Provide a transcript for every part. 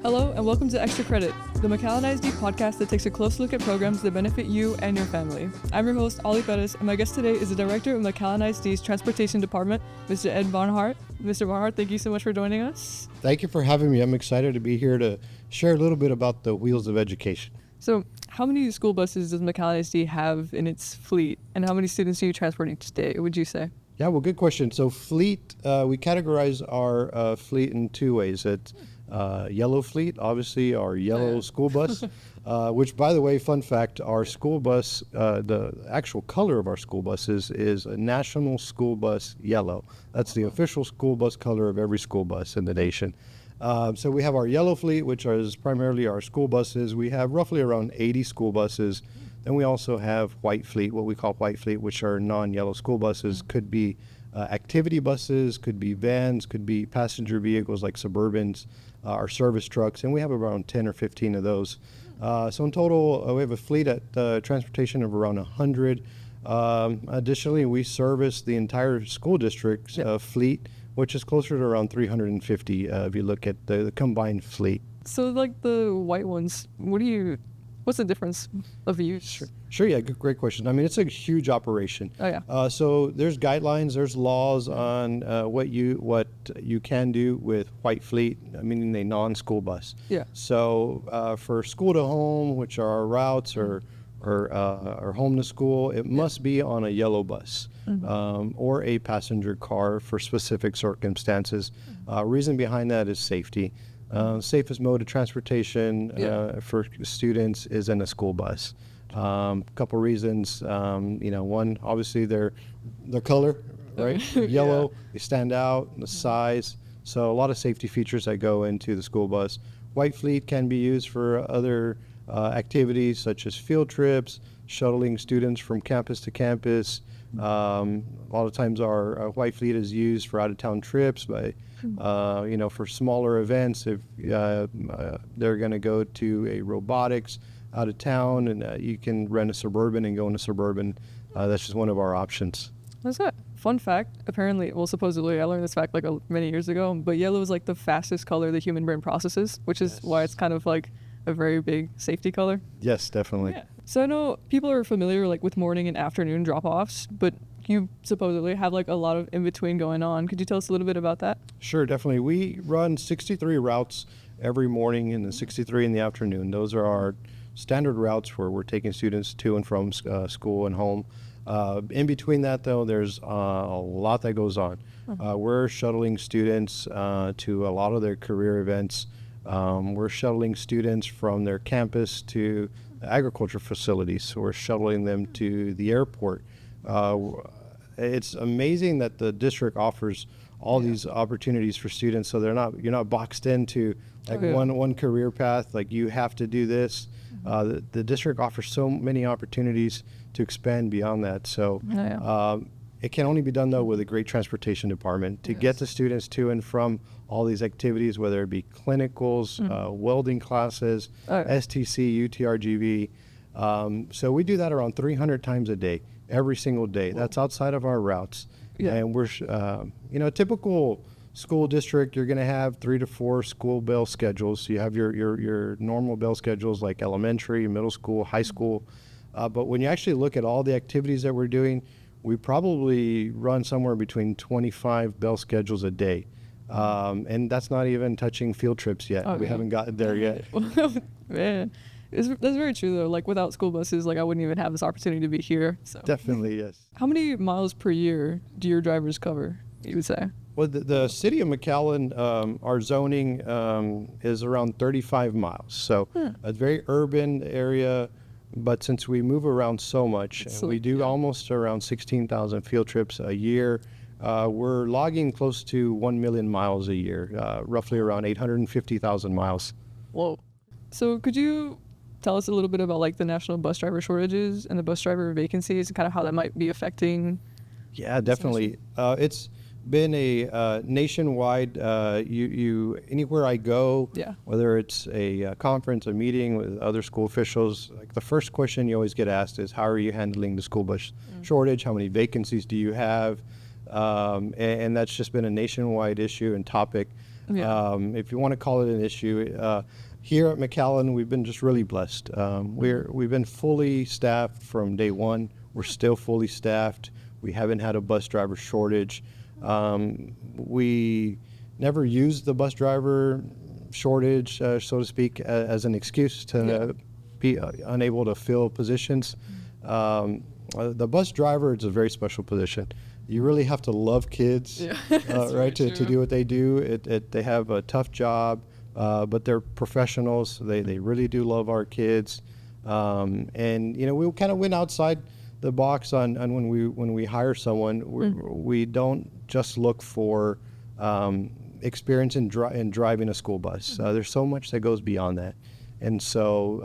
Hello and welcome to Extra Credit, the McAllen ISD podcast that takes a close look at programs that benefit you and your family. I'm your host, Ollie Perez, and my guest today is the director of McAllen ISD's Transportation Department, Mr. Ed Barnhart. Mr. Barnhart, thank you so much for joining us. Thank you for having me. I'm excited to be here to share a little bit about the wheels of education. So, how many school buses does McAllen ISD have in its fleet, and how many students do you transport each day, would you say? Yeah, well, good question. So fleet, we categorize our fleet in two ways. It's yellow fleet, obviously our yellow school bus, which, by the way, fun fact, our school bus, the actual color of our school buses is a national school bus yellow. That's the official school bus color of every school bus in the nation. So we have our yellow fleet, which is primarily our school buses. We have roughly around 80 school buses. Then we also have white fleet, what we call white fleet, which are non-yellow school buses. Could be activity buses, could be vans, could be passenger vehicles like Suburbans, our service trucks, and we have around 10 or 15 of those. So in total, we have a fleet at transportation of around 100. Additionally, we service the entire school district's fleet, which is closer to around 350 if you look at the combined fleet. So, like the white ones, what's the difference of use? Sure, yeah, great question. I mean, it's a huge operation. Oh, yeah. So there's guidelines, there's laws on what you can do with white fleet, meaning a non-school bus. Yeah. So for school to home, which are our routes, or home to school, it must be on a yellow bus or a passenger car for specific circumstances. Reason behind that is safety. Safest mode of transportation for students is in a school bus. Couple reasons. One, obviously their color, right? Yellow, they stand out, the size. So a lot of safety features that go into the school bus. White fleet can be used for other activities such as field trips, shuttling students from campus to campus. A lot of times our white fleet is used for out-of-town trips for smaller events. If they're going to go to a robotics out of town, and you can rent a Suburban and go in a Suburban. That's just one of our options. That's it. Fun fact, apparently, supposedly, I learned this fact many years ago, but yellow is like the fastest color the human brain processes, which is why it's kind of like a very big safety color. Yes, definitely. Yeah. So I know people are familiar with morning and afternoon drop-offs, but you supposedly have a lot of in-between going on. Could you tell us a little bit about that? Sure, definitely. We run 63 routes every morning and then 63 in the afternoon. Those are our standard routes where we're taking students to and from school and home. In between that, though, there's a lot that goes on. We're shuttling students to a lot of their career events. We're shuttling students from their campus to agriculture facilities. So we're shuttling them to the airport. It's amazing that the district offers all these opportunities for students, so you're not boxed into one career path. Like you have to do this. The district offers so many opportunities to expand beyond that. So it can only be done though with a great transportation department to get the students to and from all these activities, whether it be clinicals, welding classes, STC, UTRGV. So we do that around 300 times a day, every single day. That's outside of our routes. And we're, a typical school district, you're going to have 3 to 4 school bell schedules. So you have your normal bell schedules like elementary, middle school, high school. But when you actually look at all the activities that we're doing, we probably run somewhere between 25 bell schedules a day. And that's not even touching field trips yet. We haven't gotten there yet. Man. That's very true, though. Without school buses, I wouldn't even have this opportunity to be here. So. Definitely, yes. How many miles per year do your drivers cover, you would say? Well, the city of McAllen, our zoning is around 35 miles. So a very urban area, but since we move around so much, and we do almost around 16,000 field trips a year, we're logging close to 1 million miles a year, roughly around 850,000 miles. Whoa. So could you tell us a little bit about the national bus driver shortages and the bus driver vacancies and kind of how that might be affecting? Yeah, definitely. It's been a nationwide, anywhere I go, whether it's a conference, a meeting with other school officials, the first question you always get asked is, how are you handling the school bus shortage? How many vacancies do you have? and that's just been a nationwide issue and topic. Yeah. If you want to call it an issue, here at McAllen, we've been just really blessed. We've been fully staffed from day one. We're still fully staffed. We haven't had a bus driver shortage. We never used the bus driver shortage, so to speak, as an excuse to be unable to fill positions. The bus driver is a very special position. You really have to love kids, right, to do what they do. They have a tough job, but they're professionals. They really do love our kids. And, we kind of went outside the box on when we hire someone. We don't just look for experience in driving a school bus. There's so much that goes beyond that. And so,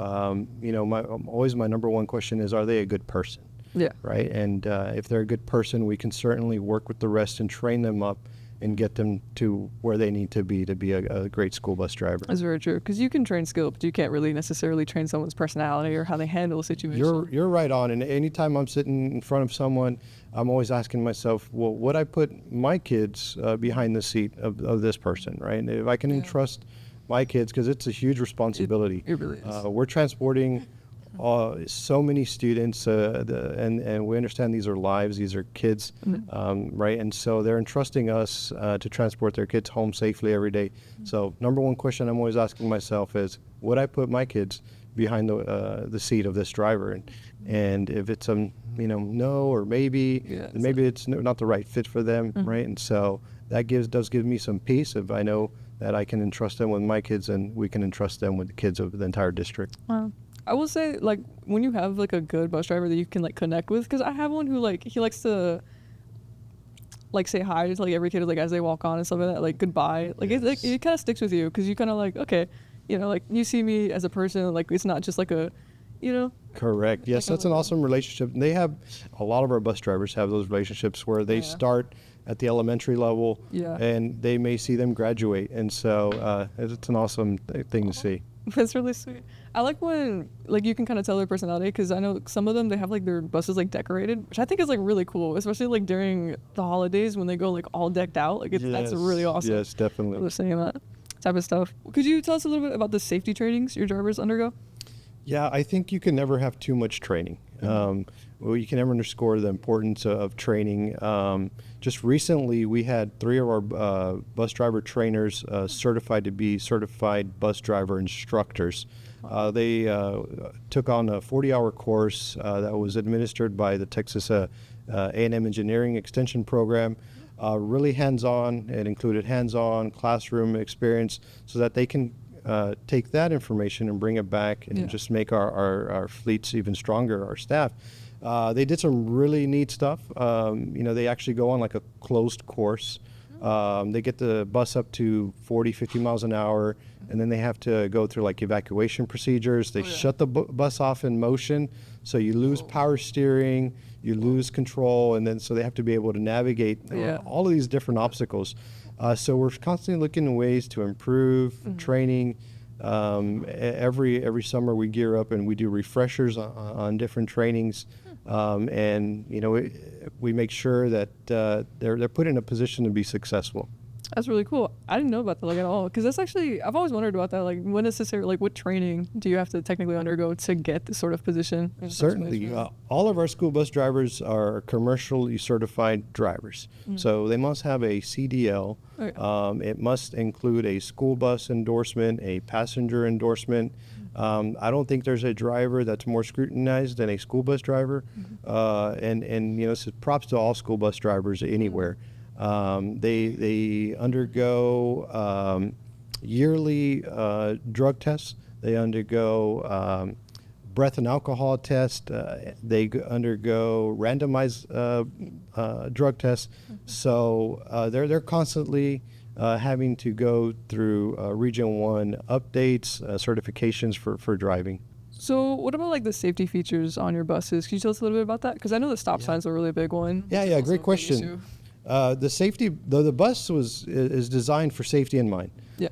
always my number one question is, are they a good person? Yeah. Right. And if they're a good person, we can certainly work with the rest and train them up and get them to where they need to be a great school bus driver. That's very true. Because you can train skill, but you can't really necessarily train someone's personality or how they handle a situation. You're right on. And anytime I'm sitting in front of someone, I'm always asking myself, well, would I put my kids behind the seat of this person, right? And if I can entrust my kids, because it's a huge responsibility. It really is. We're transporting so many students, and we understand these are lives, these are kids, right? And so they're entrusting us to transport their kids home safely every day. So number one question I'm always asking myself is, would I put my kids behind the seat of this driver? And if it's no or maybe, then maybe it's not the right fit for them, right? And so that does give me some peace if I know that I can entrust them with my kids, and we can entrust them with the kids of the entire district. Wow. I will say, like, when you have, like, a good bus driver that you can, like, connect with, because I have one who, like, he likes to, like, say hi to, like, every kid, like, as they walk on and stuff like that, like, goodbye. Like, it kind of sticks with you, because you kind of, like, okay, like, you see me as a person, like, it's not just, like, Correct. Yes, that's an awesome relationship. And they have, a lot of our bus drivers have those relationships where they start at the elementary level, and they may see them graduate. And so it's an awesome thing to see. That's really sweet. I like when, like, you can kind of tell their personality, because I know some of them, they have, like, their buses, like, decorated, which I think is, like, really cool, especially, like, during the holidays when they go, like, all decked out. Like, that's really awesome. Yes, definitely. Just saying that type of stuff. Could you tell us a little bit about the safety trainings your drivers undergo? Yeah, I think you can never have too much training. You can never underscore the importance of training. Just recently, we had 3 of our bus driver trainers certified to be certified bus driver instructors. They took on a 40-hour course that was administered by the Texas A&M Engineering Extension Program. Really hands-on. It included hands-on classroom experience so that they can take that information and bring it back and just make our fleets even stronger, our staff. They did some really neat stuff. They actually go on like a closed course. They get the bus up to 40, 50 miles an hour, and then they have to go through like evacuation procedures. They shut the bus off in motion, so you lose power steering, you lose control, and then so they have to be able to navigate all of these different obstacles. So we're constantly looking at ways to improve training. Every summer we gear up and we do refreshers on different trainings, and we make sure that they're put in a position to be successful. That's really cool. I didn't know about that, like, at all, because that's actually, I've always wondered about that, like, when necessary, like, what training do you have to technically undergo to get this sort of position? Certainly. All of our school bus drivers are commercially certified drivers. So they must have a CDL. It must include a school bus endorsement, a passenger endorsement. I don't think there's a driver that's more scrutinized than a school bus driver. So props to all school bus drivers anywhere. They undergo yearly drug tests. They undergo breath and alcohol tests. They undergo randomized drug tests. So they're constantly having to go through Region 1 updates, certifications for driving. So what about like the safety features on your buses? Can you tell us a little bit about that? Because I know the stop signs are a really big one. Yeah, great question. The safety, the bus is designed for safety in mind. Yeah.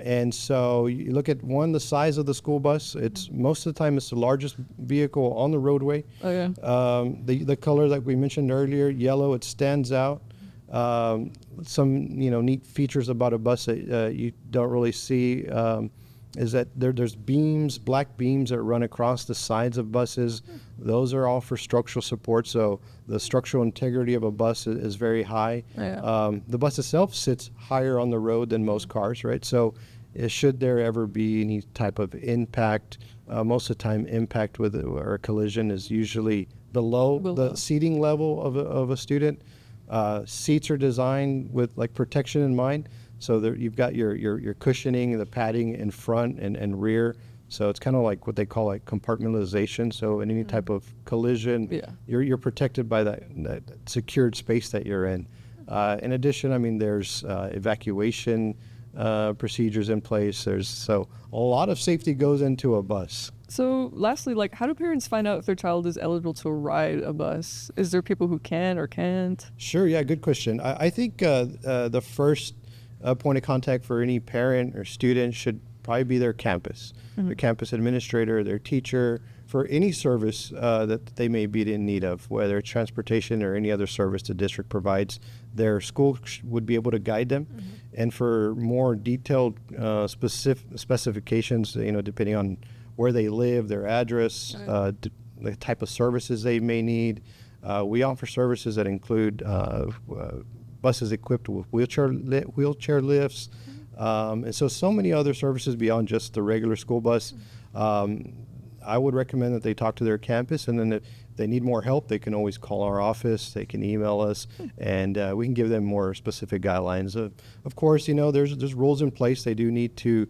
And so you look at the size of the school bus. It's most of the time it's the largest vehicle on the roadway. Oh yeah. The color that we mentioned earlier, yellow, it stands out. Some neat features about a bus that you don't really see is that there's beams, black beams that run across the sides of buses. Those are all for structural support, so the structural integrity of a bus is very high. Yeah. The bus itself sits higher on the road than most cars, right? So should there ever be any type of impact, most of the time impact with or a collision is usually below the seating level of a student. Seats are designed with like protection in mind. So there, you've got your cushioning, the padding in front and rear. So it's kind of like what they call like compartmentalization. So in any type of collision, you're protected by that secured space that you're in. In addition, I mean, there's evacuation procedures in place. So a lot of safety goes into a bus. So lastly, like, how do parents find out if their child is eligible to ride a bus? Is there people who can or can't? Sure, yeah, good question. I think the first point of contact for any parent or student should probably be their campus, their campus administrator, their teacher, for any service that they may be in need of, whether it's transportation or any other service the district provides. Their school would be able to guide them. And for more detailed specifications, depending on where they live, their address, the type of services they may need. We offer services that include buses equipped with wheelchair lifts, and so many other services beyond just the regular school bus. I would recommend that they talk to their campus, and then if they need more help, they can always call our office, they can email us, and we can give them more specific guidelines. Of course, there's rules in place. They do need to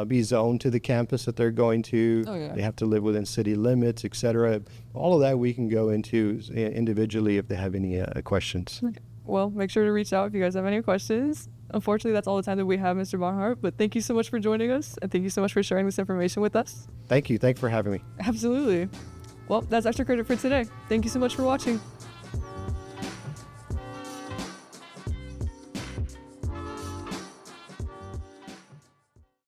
be zoned to the campus that they're going to. They have to live within city limits, etc. All of that we can go into individually if they have any questions. Okay. Well, make sure to reach out if you guys have any questions. Unfortunately, that's all the time that we have, Mr. Barnhart, but thank you so much for joining us, and thank you so much for sharing this information with us. Thank you. Thanks for having me. Absolutely. Well, that's extra credit for today. Thank you so much for watching.